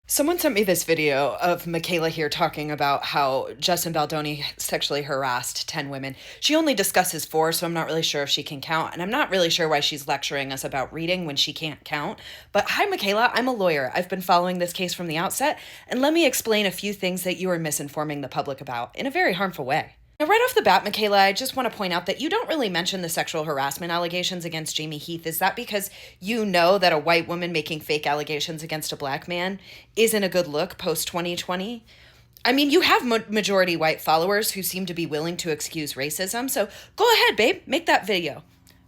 Someone sent me this video of Michaela here talking about how Justin Baldoni sexually harassed 10 women. She only discusses 4, so I'm not really sure if she can count. And I'm not really sure why she's lecturing us about reading when she can't count. But hi, Michaela. I'm a lawyer. I've been following this case from the outset. And let me explain a few things that you are misinforming the public about in a very harmful way. Now, right off the bat, Michaela, I just want to point out that you don't really mention the sexual harassment allegations against Jamie Heath. Is that because you know that a white woman making fake allegations against a black man isn't a good look post 2020? I mean, you have majority white followers who seem to be willing to excuse racism, so go ahead, babe, make that video.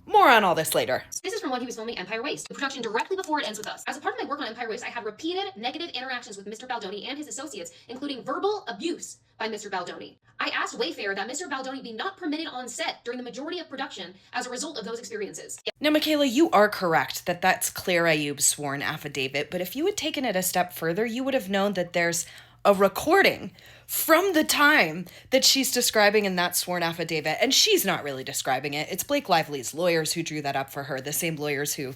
More on all this later. This is from when he was filming Empire Waste, the production directly before it ends with us. As a part of my work on Empire Waste, I had repeated negative interactions with Mr. Baldoni and his associates, including verbal abuse by Mr. Baldoni. I asked Wayfair that Mr. Baldoni be not permitted on set during the majority of production as a result of those experiences. Now, Michaela, you are correct that that's Clara Aub's sworn affidavit, but if you had taken it a step further, you would have known that there's a recording from the time that she's describing in that sworn affidavit. And she's not really describing it. It's Blake Lively's lawyers who drew that up for her, the same lawyers who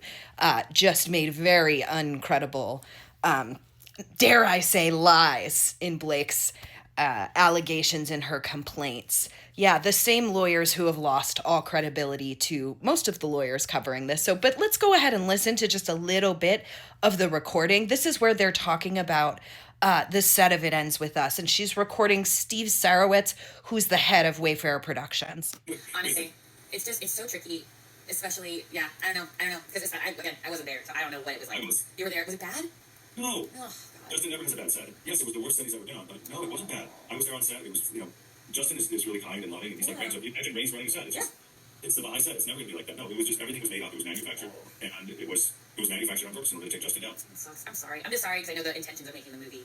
just made very uncredible, dare I say, lies in Blake's allegations in her complaints. Yeah, the same lawyers who have lost all credibility to most of the lawyers covering this. But let's go ahead and listen to just a little bit of the recording. This is where they're talking about the set of It Ends With Us, and she's recording Steve Sarowitz, who's the head of Wayfair Productions. Honestly, it's so tricky, especially, yeah, I don't know, because I wasn't there, so I don't know what it was like. You were there, was it bad? No. Oh, Justin never has a bad set. Yes, it was the worst set he's ever done, but no, it wasn't bad. I was there on set. It was, Justin is really kind and loving, and he's like, so imagine Ray's running a set. It's just, it's the behind set. It's never going to be like that. No, it was just, everything was made up. It was manufactured, and it was manufactured on purpose in order to take Justin down. I'm sorry. I'm just sorry, because I know the intentions of making the movie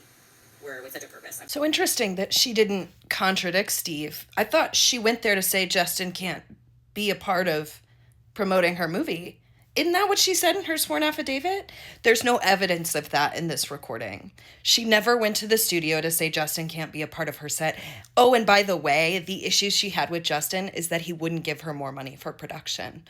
were with such a purpose. So interesting that she didn't contradict Steve. I thought she went there to say Justin can't be a part of promoting her movie. Isn't that what she said in her sworn affidavit? There's no evidence of that in this recording. She never went to the studio to say Justin can't be a part of her set. Oh, and by the way, the issues she had with Justin is that he wouldn't give her more money for production.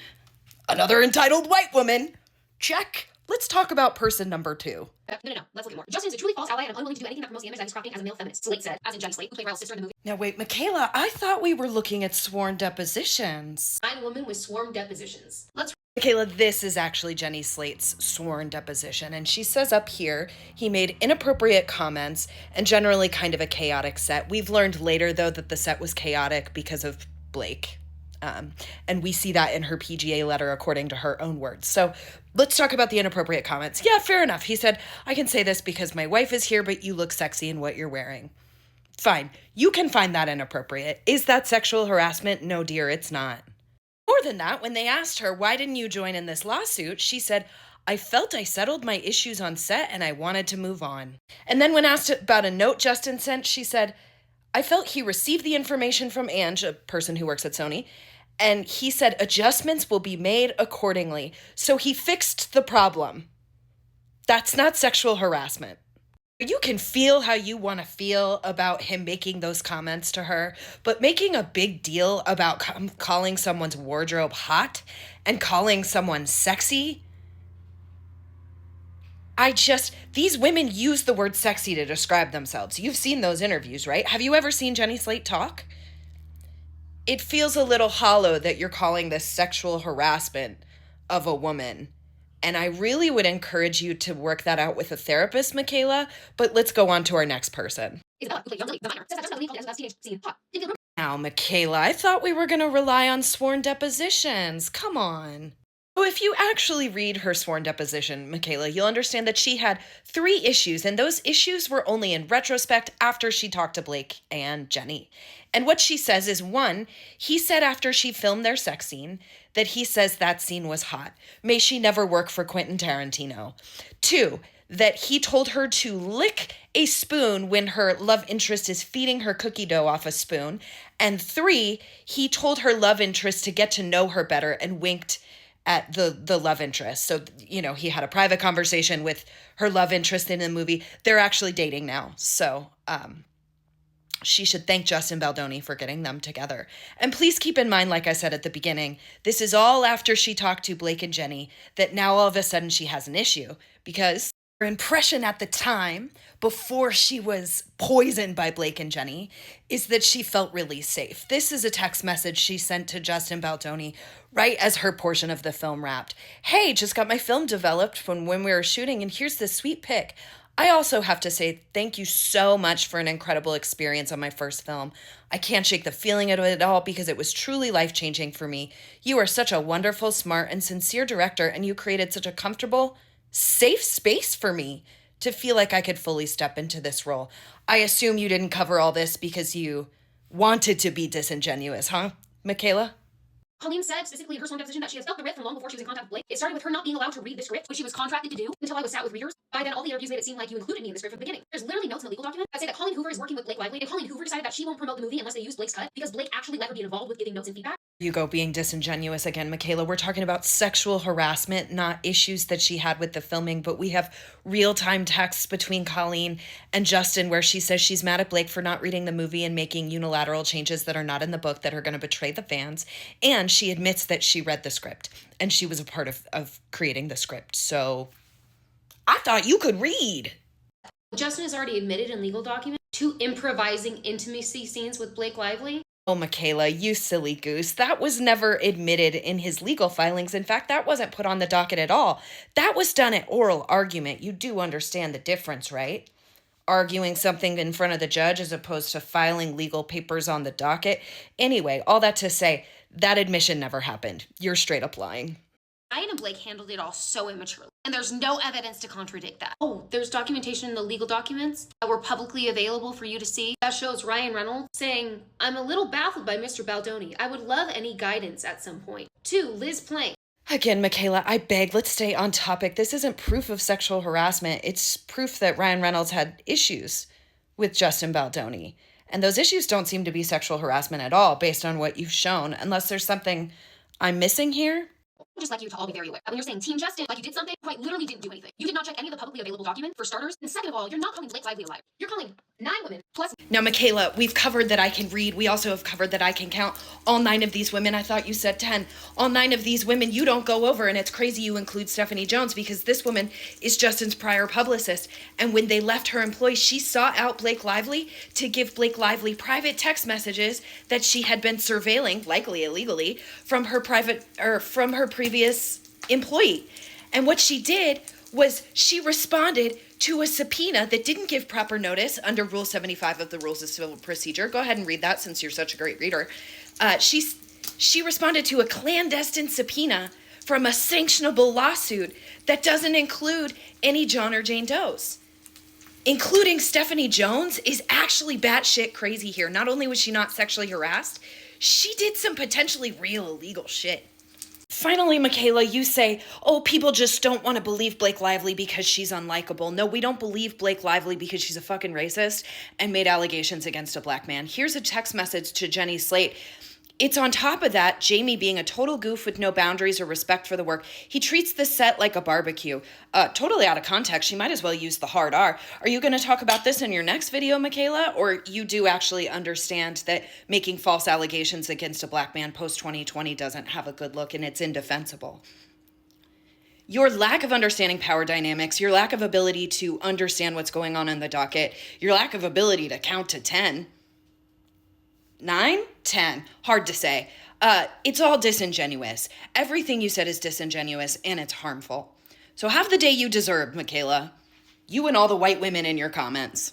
Another entitled white woman. Check. Let's talk about person number 2. No. Let's look at more. Justin is a truly false ally and I'm unwilling to do anything that promotes the image that is crafting as a male feminist. Slate said, as in Jenny Slate, who played Ryle's sister in the movie. Now wait, Michaela, I thought we were looking at sworn depositions. 9 women with sworn depositions. Michaela, this is actually Jenny Slate's sworn deposition, and she says up here, he made inappropriate comments and generally kind of a chaotic set. We've learned later, though, that the set was chaotic because of Blake. And we see that in her PGA letter, according to her own words. So let's talk about the inappropriate comments. Yeah, fair enough. He said, I can say this because my wife is here, but you look sexy in what you're wearing. Fine. You can find that inappropriate. Is that sexual harassment? No, dear, it's not. More than that, when they asked her, why didn't you join in this lawsuit? She said, I felt I settled my issues on set and I wanted to move on. And then when asked about a note Justin sent, she said, I felt he received the information from Ange, a person who works at Sony, and he said adjustments will be made accordingly. So he fixed the problem. That's not sexual harassment. You can feel how you want to feel about him making those comments to her, but making a big deal about calling someone's wardrobe hot and calling someone sexy, these women use the word sexy to describe themselves. You've seen those interviews, right? Have you ever seen Jenny Slate talk? It feels a little hollow that you're calling this sexual harassment of a woman. And I really would encourage you to work that out with a therapist, Michaela. But let's go on to our next person. Now, Michaela, I thought we were going to rely on sworn depositions. Come on. So if you actually read her sworn deposition, Michaela, you'll understand that she had 3 issues, and those issues were only in retrospect after she talked to Blake and Jenny. And what she says is, 1, he said after she filmed their sex scene that he says that scene was hot. May she never work for Quentin Tarantino. 2, that he told her to lick a spoon when her love interest is feeding her cookie dough off a spoon. And 3, he told her love interest to get to know her better and winked at the love interest. So, he had a private conversation with her love interest in the movie. They're actually dating now. So, she should thank Justin Baldoni for getting them together. And please keep in mind, like I said at the beginning, this is all after she talked to Blake and Jenny, that now all of a sudden she has an issue because Her impression at the time, before she was poisoned by Blake and Jenny, is that she felt really safe. This is a text message she sent to Justin Baldoni right as her portion of the film wrapped. Hey, just got my film developed from when we were shooting, and here's this sweet pic. I also have to say thank you so much for an incredible experience on my first film. I can't shake the feeling of it at all because it was truly life-changing for me. You are such a wonderful, smart, and sincere director, and you created such a comfortable, safe space for me to feel like I could fully step into this role. I assume you didn't cover all this because you wanted to be disingenuous, huh, Michaela? Colleen said specifically in her sworn deposition that she has felt the writ from long before she was in contact with Blake. It started with her not being allowed to read the script, which she was contracted to do, until I was sat with readers. By then, all the interviews made it seem like you included me in the script from the beginning. There's literally notes in the legal document that say that Colleen Hoover is working with Blake Lively, and Colleen Hoover decided that she won't promote the movie unless they use Blake's cut, because Blake actually let her be involved with giving notes and feedback. You go being disingenuous again, Michaela. We're talking about sexual harassment, not issues that she had with the filming, but we have real-time texts between Colleen and Justin where she says she's mad at Blake for not reading the movie and making unilateral changes that are not in the book that are going to betray the fans. And she admits that she read the script and she was a part of creating the script. So I thought you could read. Justin has already admitted in legal documents to improvising intimacy scenes with Blake Lively. Oh, Michaela, you silly goose. That was never admitted in his legal filings. In fact, that wasn't put on the docket at all. That was done at oral argument. You do understand the difference, right? Arguing something in front of the judge as opposed to filing legal papers on the docket. Anyway, all that to say, that admission never happened. You're straight up lying. Ryan and Blake handled it all so immaturely, and there's no evidence to contradict that. Oh, there's documentation in the legal documents that were publicly available for you to see that shows Ryan Reynolds saying, I'm a little baffled by Mr. Baldoni. I would love any guidance at some point. 2, Liz Plank. Again, Michaela, I beg, let's stay on topic. This isn't proof of sexual harassment. It's proof that Ryan Reynolds had issues with Justin Baldoni. And those issues don't seem to be sexual harassment at all, based on what you've shown, unless there's something I'm missing here. I'd just like you to all be very aware. When you're saying Team Justin, like you did something, quite literally didn't do anything. You did not check any of the publicly available documents, for starters. And second of all, you're not calling Blake Lively a liar. You're calling 9 women plus. Now, Michaela, we've covered that I can read. We also have covered that I can count. All 9 of these women, I thought you said 10. All 9 of these women you don't go over, and it's crazy you include Stephanie Jones because this woman is Justin's prior publicist. And when they left her employ, she sought out Blake Lively to give Blake Lively private text messages that she had been surveilling, likely illegally, from her previous employee. And what she did was she responded to a subpoena that didn't give proper notice under Rule 75 of the Rules of Civil Procedure. Go ahead and read that since you're such a great reader. She responded to a clandestine subpoena from a sanctionable lawsuit that doesn't include any John or Jane Does. Including Stephanie Jones is actually batshit crazy here. Not only was she not sexually harassed, she did some potentially real illegal shit. Finally, Michaela, you say, oh, people just don't want to believe Blake Lively because she's unlikable. No, we don't believe Blake Lively because she's a fucking racist and made allegations against a black man. Here's a text message to Jenny Slate. It's on top of that, Jamie being a total goof with no boundaries or respect for the work. He treats the set like a barbecue. Totally out of context. She might as well use the hard R. Are you going to talk about this in your next video, Michaela? Or you do actually understand that making false allegations against a black man post-2020 doesn't have a good look and it's indefensible? Your lack of understanding power dynamics, your lack of ability to understand what's going on in the docket, your lack of ability to count to 10, 9, 10, hard to say. It's all disingenuous. Everything you said is disingenuous and it's harmful. So have the day you deserve, Michaela. You and all the white women in your comments.